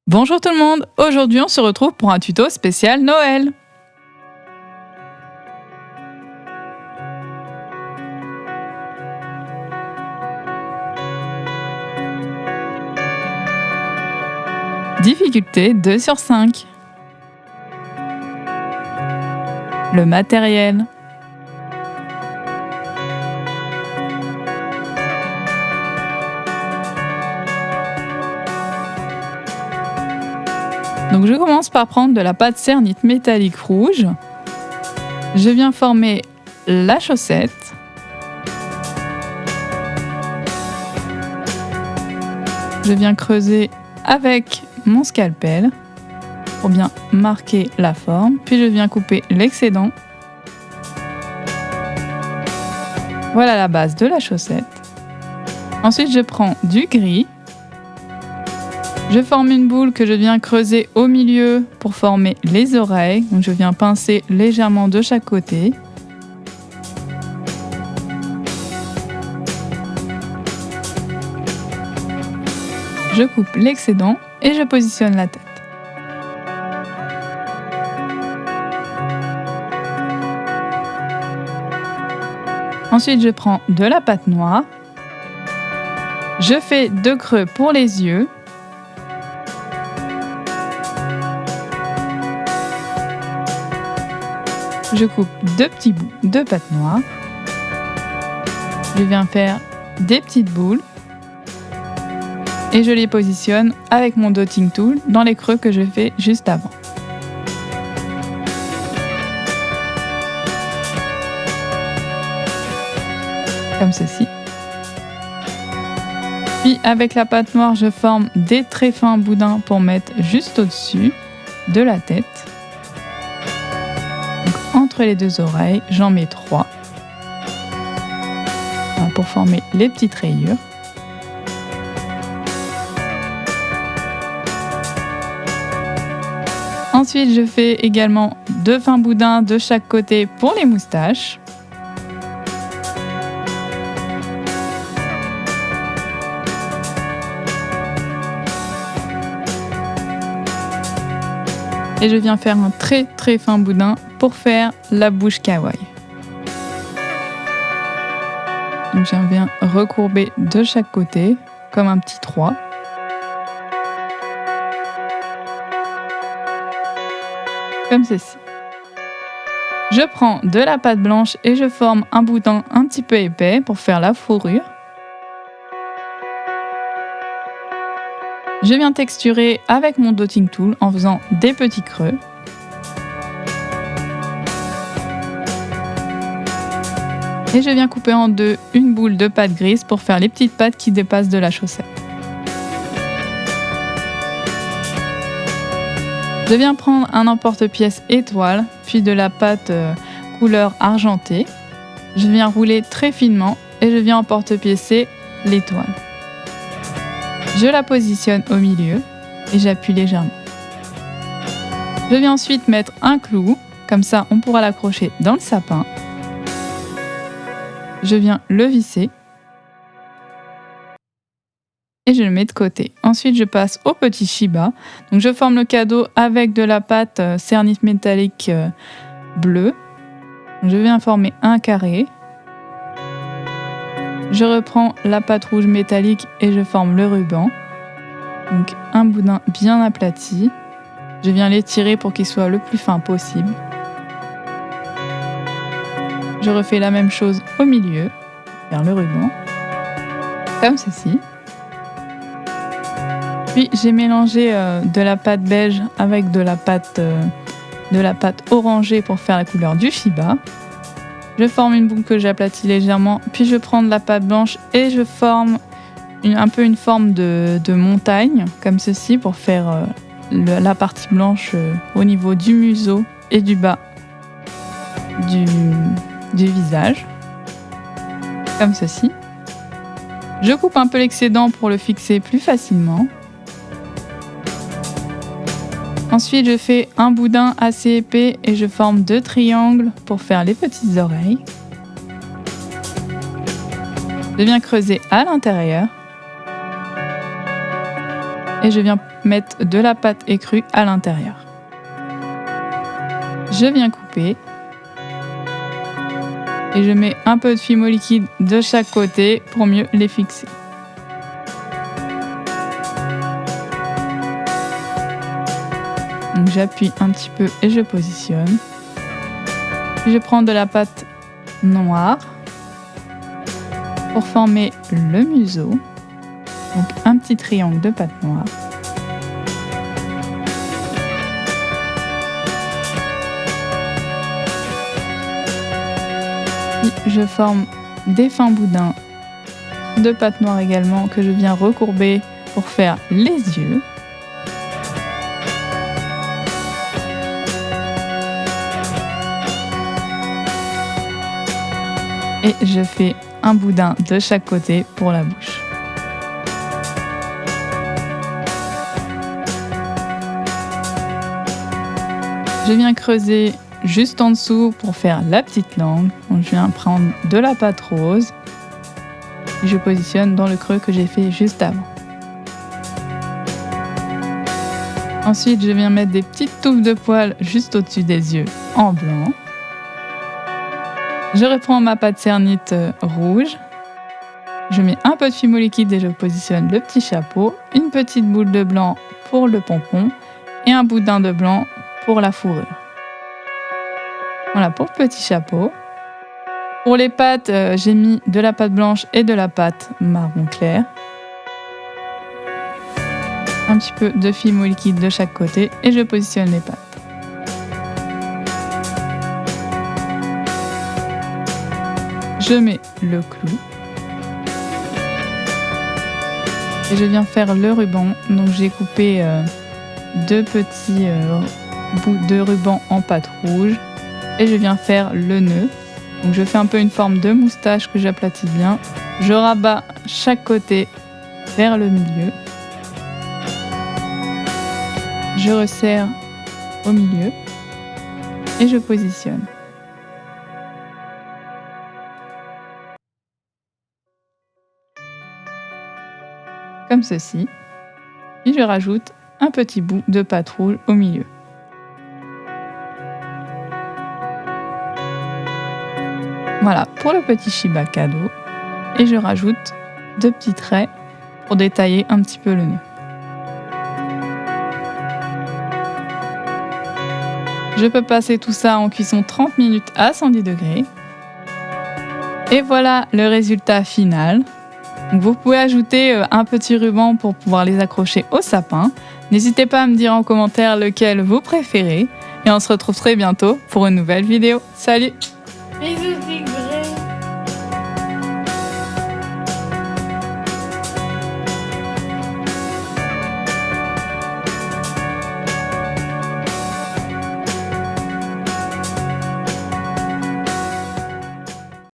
Bonjour tout le monde, aujourd'hui on se retrouve pour un tuto spécial Noël. Difficulté 2 sur 5. Le matériel. Donc je commence par prendre de la pâte cernite métallique rouge. Je viens former la chaussette. Je viens creuser avec mon scalpel pour bien marquer la forme. Puis je viens couper l'excédent. Voilà la base de la chaussette. Ensuite je prends du gris. Je forme une boule que je viens creuser au milieu pour former les oreilles. Donc je viens pincer légèrement de chaque côté. Je coupe l'excédent et je positionne la tête. Ensuite, je prends de la pâte noire. Je fais 2 creux pour les yeux. Je coupe 2 petits bouts de pâte noire. Je viens faire des petites boules. Et je les positionne avec mon dotting tool dans les creux que je fais juste avant. Comme ceci. Puis avec la pâte noire, je forme des très fins boudins pour mettre juste au-dessus de la tête. Donc, entre les 2 oreilles, j'en mets 3 pour former les petites rayures. Ensuite, je fais également 2 fins boudins de chaque côté pour les moustaches. Et je viens faire un très très fin boudin pour faire la bouche kawaii. Donc je viens recourber de chaque côté comme un petit 3. Comme ceci. Je prends de la pâte blanche et je forme un boudin un petit peu épais pour faire la fourrure. Je viens texturer avec mon dotting tool en faisant des petits creux. Et je viens couper en 2 une boule de pâte grise pour faire les petites pattes qui dépassent de la chaussette. Je viens prendre un emporte-pièce étoile, puis de la pâte couleur argentée. Je viens rouler très finement et je viens emporte-piécer l'étoile. Je la positionne au milieu et j'appuie légèrement. Je viens ensuite mettre un clou, comme ça on pourra l'accrocher dans le sapin. Je viens le visser. Et je le mets de côté. Ensuite, je passe au petit Shiba. Donc, je forme le cadeau avec de la pâte cernite métallique bleue. Je viens former un carré. Je reprends la pâte rouge métallique et je forme le ruban. Donc, un boudin bien aplati. Je viens l'étirer pour qu'il soit le plus fin possible. Je refais la même chose au milieu, vers le ruban, comme ceci. Puis j'ai mélangé de la pâte beige avec de la pâte orangée pour faire la couleur du Shiba. Je forme une boule que j'aplatis légèrement, puis je prends de la pâte blanche et je forme un peu une forme de montagne, comme ceci, pour faire la partie blanche au niveau du museau et du bas du visage, comme ceci. Je coupe un peu l'excédent pour le fixer plus facilement. Ensuite, je fais un boudin assez épais et je forme 2 triangles pour faire les petites oreilles. Je viens creuser à l'intérieur et je viens mettre de la pâte écrue à l'intérieur. Je viens couper et je mets un peu de fimo liquide de chaque côté pour mieux les fixer. Donc j'appuie un petit peu et je positionne. Puis je prends de la pâte noire pour former le museau. Donc un petit triangle de pâte noire. Puis je forme des fins boudins de pâte noire également que je viens recourber pour faire les yeux. Et je fais un boudin de chaque côté pour la bouche. Je viens creuser juste en dessous pour faire la petite langue. Donc je viens prendre de la pâte rose et je positionne dans le creux que j'ai fait juste avant. Ensuite, je viens mettre des petites touffes de poils juste au-dessus des yeux en blanc. Je reprends ma pâte cernite rouge. Je mets un peu de fimo liquide et je positionne le petit chapeau, une petite boule de blanc pour le pompon et un boudin de blanc pour la fourrure. Voilà pour le petit chapeau. Pour les pattes, j'ai mis de la pâte blanche et de la pâte marron clair. Un petit peu de fimo liquide de chaque côté et je positionne les pattes. Je mets le clou et je viens faire le ruban. Donc j'ai coupé deux petits bouts de ruban en pâte rouge et je viens faire le nœud. Donc je fais un peu une forme de moustache que j'aplatis bien. Je rabats chaque côté vers le milieu. Je resserre au milieu et je positionne. Comme ceci, puis je rajoute un petit bout de pâte rouge au milieu. Voilà pour le petit Shiba cadeau et je rajoute deux petits traits pour détailler un petit peu le nœud. Je peux passer tout ça en cuisson 30 minutes à 110 degrés. Et voilà le résultat final. Donc vous pouvez ajouter un petit ruban pour pouvoir les accrocher au sapin. N'hésitez pas à me dire en commentaire lequel vous préférez. Et on se retrouve très bientôt pour une nouvelle vidéo. Salut! Bisous, Tigre.